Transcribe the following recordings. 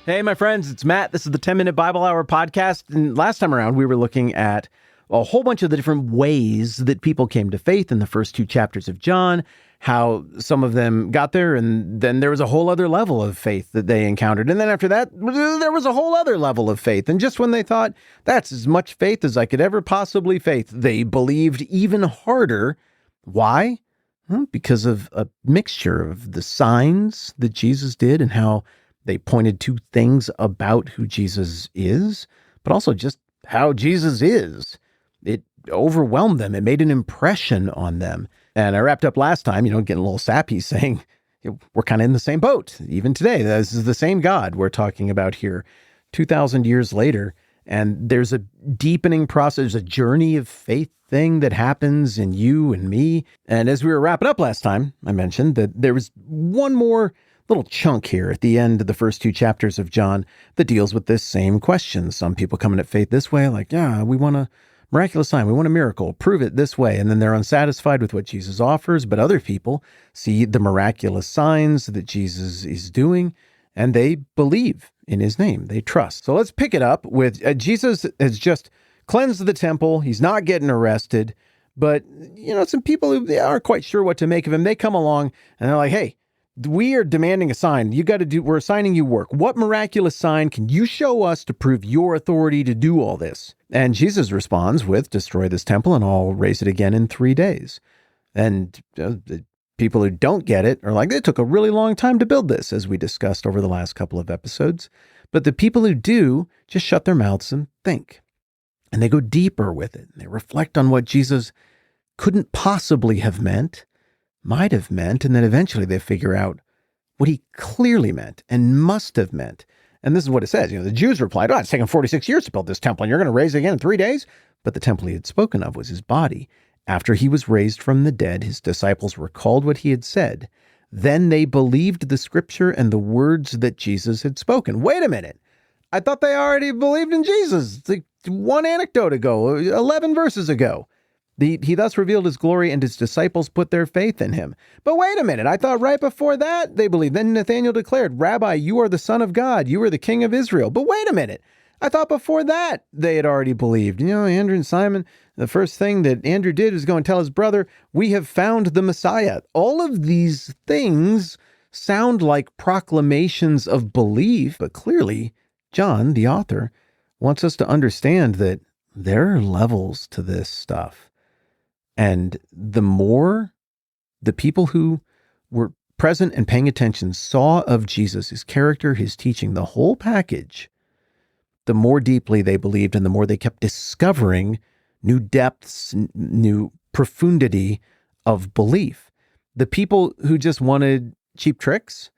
Hey, my friends, it's Matt. This is the 10-Minute Bible Hour podcast. And last time around, we were looking at a whole bunch of the different ways that people came to faith in the first two chapters of John, how some of them got there, and then there was a whole other level of faith that they encountered. And then after that, there was a whole other level of faith. And just when they thought, that's as much faith as I could ever possibly faith, they believed even harder. Why? Well, because of a mixture of the signs that Jesus did and how they pointed to things about who Jesus is, but also just how Jesus is. It overwhelmed them. It made an impression on them. And I wrapped up last time, getting a little sappy, saying we're kind of in the same boat. Even today, this is the same God we're talking about here 2,000 years later. And there's a deepening process, a journey of faith thing that happens in you and me. And as we were wrapping up last time, I mentioned that there was one more little chunk here at the end of the first two chapters of John that deals with this same question. Some people coming at faith this way, like, yeah, we want a miraculous sign, we want a miracle, prove it this way. And then they're unsatisfied with what Jesus offers. But other people see the miraculous signs that Jesus is doing, and they believe in his name. They trust. So let's pick it up with Jesus has just cleansed the temple. He's not getting arrested. But, some people who aren't quite sure what to make of him, they come along and they're like, hey, we are demanding a sign. We're assigning you work. What miraculous sign can you show us to prove your authority to do all this? And Jesus responds with, destroy this temple and I'll raise it again in 3 days. And the people who don't get it are like, it took a really long time to build this, as we discussed over the last couple of episodes. But the people who do just shut their mouths and think. And they go deeper with it. They reflect on what Jesus couldn't possibly have meant, might have meant, and then eventually they figure out what he clearly meant and must have meant. And this is what it says. The Jews replied, it's taken 46 years to build this temple, and you're going to raise it again in 3 days? But the temple he had spoken of was his body. After he was raised from the dead, his disciples recalled what he had said. Then they believed the scripture and the words that Jesus had spoken. Wait a minute. I thought they already believed in Jesus. It's like one anecdote ago, 11 verses ago. He thus revealed his glory, and his disciples put their faith in him. But wait a minute, I thought right before that they believed. Then Nathanael declared, Rabbi, you are the Son of God. You are the King of Israel. But wait a minute, I thought before that they had already believed. Andrew and Simon, the first thing that Andrew did was go and tell his brother, we have found the Messiah. All of these things sound like proclamations of belief, but clearly John, the author, wants us to understand that there are levels to this stuff. And the more the people who were present and paying attention saw of Jesus, his character, his teaching, the whole package, the more deeply they believed and the more they kept discovering new depths, new profundity of belief. The people who just wanted cheap tricks,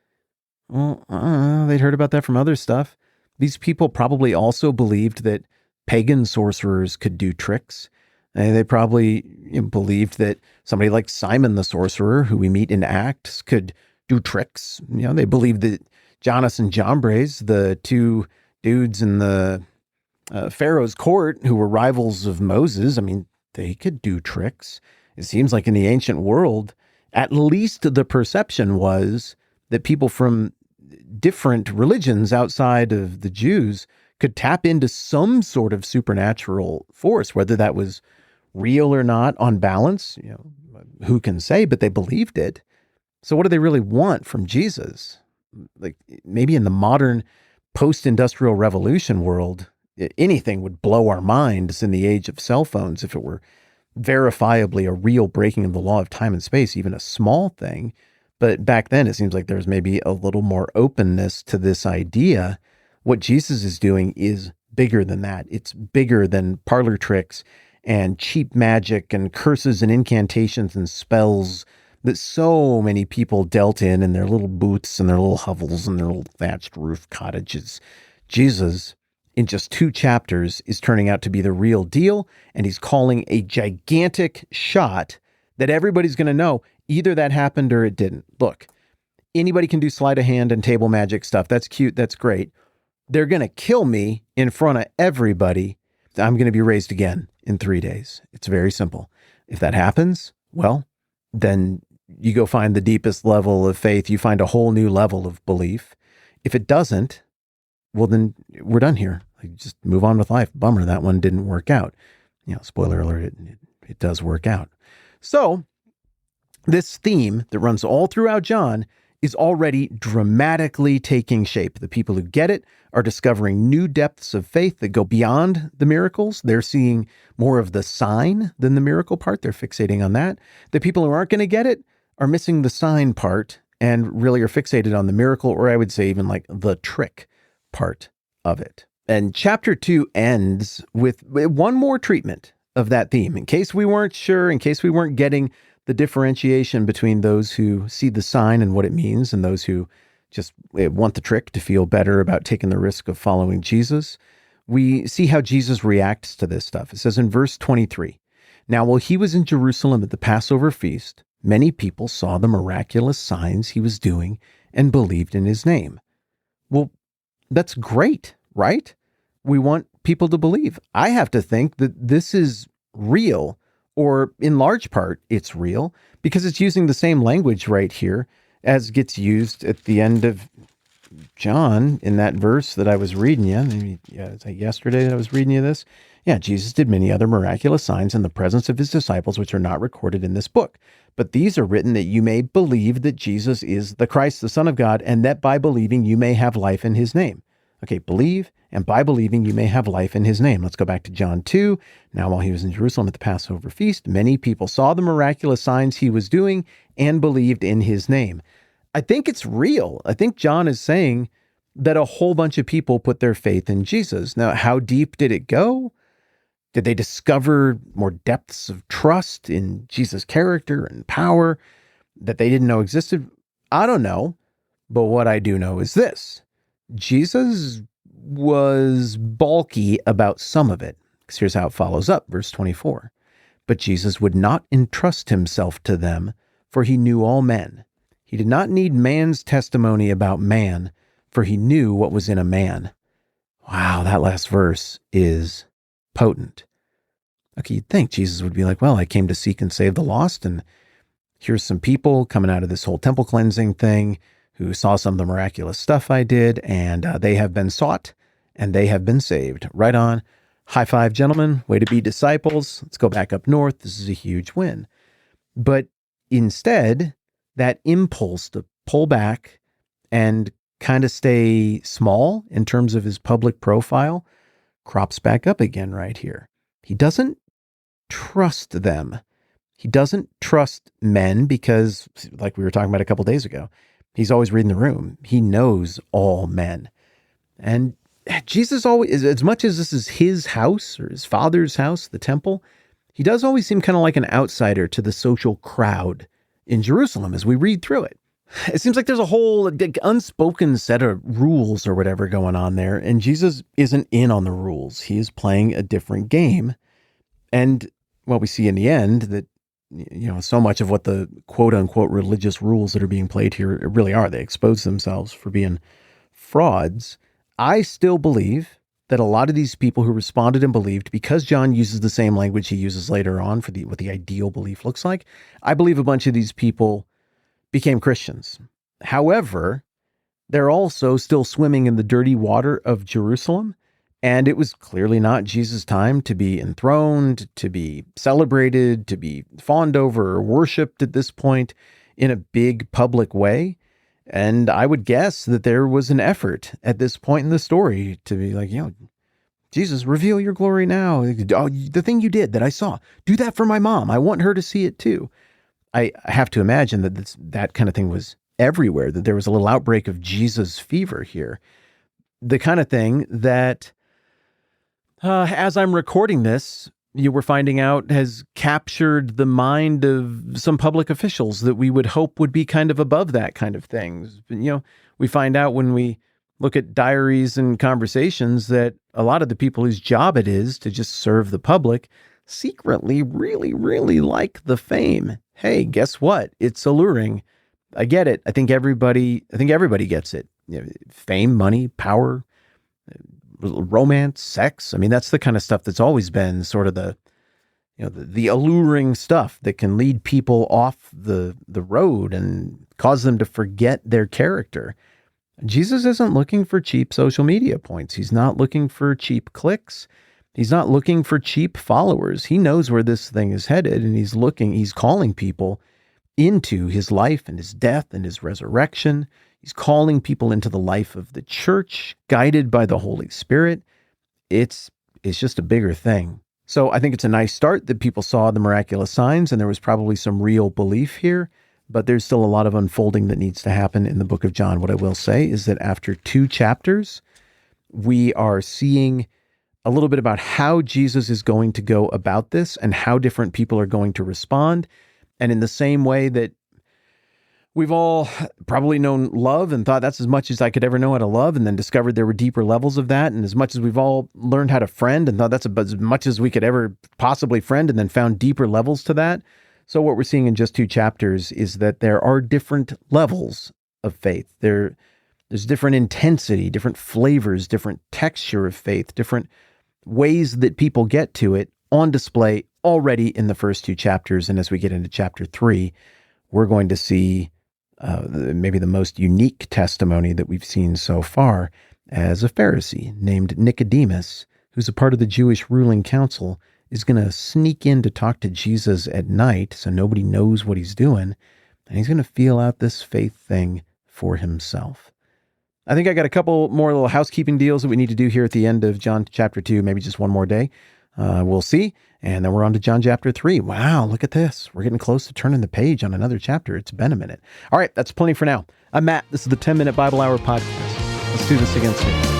they'd heard about that from other stuff. These people probably also believed that pagan sorcerers could do tricks. They probably believed that somebody like Simon the sorcerer, who we meet in Acts, could do tricks. They believed that Jannes and Jambres, the two dudes in the Pharaoh's court who were rivals of Moses, they could do tricks. It seems like in the ancient world, at least the perception was that people from different religions outside of the Jews could tap into some sort of supernatural force, whether that was real or not, on balance, who can say, but they believed it. So what do they really want from Jesus? Like maybe in the modern post-industrial revolution world, anything would blow our minds in the age of cell phones if it were verifiably a real breaking of the law of time and space, even a small thing. But back then, it seems like there's maybe a little more openness to this idea. What Jesus is doing is bigger than that. It's bigger than parlor tricks and cheap magic and curses and incantations and spells that so many people dealt in their little booths and their little hovels and their little thatched roof cottages. Jesus, in just 2 chapters, is turning out to be the real deal, and he's calling a gigantic shot that everybody's going to know either that happened or it didn't. Look, anybody can do sleight of hand and table magic stuff. That's cute. That's great. They're going to kill me in front of everybody. I'm going to be raised again in 3 days. It's very simple. If that happens, well, then you go find the deepest level of faith. You find a whole new level of belief. If it doesn't, well, then we're done here. Like, just move on with life. Bummer, that one didn't work out. Spoiler alert, it does work out. So this theme that runs all throughout John is already dramatically taking shape. The people who get it are discovering new depths of faith that go beyond the miracles. They're seeing more of the sign than the miracle part. They're fixating on that. The people who aren't going to get it are missing the sign part and really are fixated on the miracle, or I would say even like the trick part of it. And chapter 2 ends with one more treatment of that theme. In case we weren't sure, in case we weren't getting the differentiation between those who see the sign and what it means and those who just want the trick to feel better about taking the risk of following Jesus, we see how Jesus reacts to this stuff. It says in verse 23, "Now while he was in Jerusalem at the Passover feast, many people saw the miraculous signs he was doing and believed in his name." Well, that's great, right? We want people to believe. I have to think that this is real, or in large part, it's real, because it's using the same language right here as gets used at the end of John in that verse that I was reading you. Maybe, is that yesterday that I was reading you this? Yeah, Jesus did many other miraculous signs in the presence of his disciples, which are not recorded in this book. But these are written that you may believe that Jesus is the Christ, the Son of God, and that by believing you may have life in his name. Okay, believe, and by believing you may have life in his name. Let's go back to John 2. "Now while he was in Jerusalem at the Passover feast, many people saw the miraculous signs he was doing and believed in his name." I think it's real. I think John is saying that a whole bunch of people put their faith in Jesus. Now, how deep did it go? Did they discover more depths of trust in Jesus' character and power that they didn't know existed? I don't know. But what I do know is this. Jesus was balky about some of it. Because here's how it follows up, verse 24. "But Jesus would not entrust himself to them, for he knew all men. He did not need man's testimony about man, for he knew what was in a man." Wow, that last verse is potent. Okay, you'd think Jesus would be like, well, I came to seek and save the lost, and here's some people coming out of this whole temple cleansing thing who saw some of the miraculous stuff I did, and they have been sought, and they have been saved. Right on. High five, gentlemen. Way to be disciples. Let's go back up north. This is a huge win. But instead, that impulse to pull back and kind of stay small in terms of his public profile crops back up again right here. He doesn't trust them. He doesn't trust men because, like we were talking about a couple days ago, he's always reading the room. He knows all men. And Jesus always, as much as this is his house or his father's house, the temple, he does always seem kind of like an outsider to the social crowd in Jerusalem as we read through it. It seems like there's a whole unspoken set of rules or whatever going on there, and Jesus isn't in on the rules. He is playing a different game. And what we see in the end that, so much of what the quote unquote religious rules that are being played here really are, they expose themselves for being frauds. I still believe that a lot of these people who responded and believed, because John uses the same language he uses later on for what the ideal belief looks like, I believe a bunch of these people became Christians. However, they're also still swimming in the dirty water of Jerusalem, and it was clearly not Jesus' time to be enthroned, to be celebrated, to be fawned over or worshipped at this point in a big public way. And I would guess that there was an effort at this point in the story to be like, Jesus, reveal your glory now. Oh, the thing you did that I saw, do that for my mom. I want her to see it too. I have to imagine that that kind of thing was everywhere, that there was a little outbreak of Jesus fever here. The kind of thing that, as I'm recording this, you were finding out has captured the mind of some public officials that we would hope would be kind of above that kind of thing. We find out when we look at diaries and conversations that a lot of the people whose job it is to just serve the public secretly really, really like the fame. Hey, guess what? It's alluring. I get it. I think everybody gets it. Fame, money, power, romance, sex. I mean, that's the kind of stuff that's always been sort of the alluring stuff that can lead people off the road and cause them to forget their character. Jesus isn't looking for cheap social media points. He's not looking for cheap clicks. He's not looking for cheap followers. He knows where this thing is headed, and he's calling people into his life and his death and his resurrection. He's calling people into the life of the church, guided by the Holy Spirit. It's just a bigger thing. So I think it's a nice start that people saw the miraculous signs, and there was probably some real belief here, but there's still a lot of unfolding that needs to happen in the book of John. What I will say is that after 2 chapters, we are seeing a little bit about how Jesus is going to go about this and how different people are going to respond. And in the same way that we've all probably known love and thought that's as much as I could ever know how to love, and then discovered there were deeper levels of that. And as much as we've all learned how to friend and thought that's as much as we could ever possibly friend, and then found deeper levels to that. So what we're seeing in just 2 chapters is that there are different levels of faith. There's different intensity, different flavors, different texture of faith, different ways that people get to it on display already in the first 2 chapters. And as we get into chapter 3, we're going to see maybe the most unique testimony that we've seen so far, as a Pharisee named Nicodemus, who's a part of the Jewish ruling council, is going to sneak in to talk to Jesus at night so nobody knows what he's doing, and he's going to feel out this faith thing for himself. I think I got a couple more little housekeeping deals that we need to do here at the end of John chapter 2, maybe just one more day. We'll see. And then we're on to John chapter 3. Wow, look at this. We're getting close to turning the page on another chapter. It's been a minute. All right, that's plenty for now. I'm Matt. This is the 10-Minute Bible Hour Podcast. Let's do this again soon.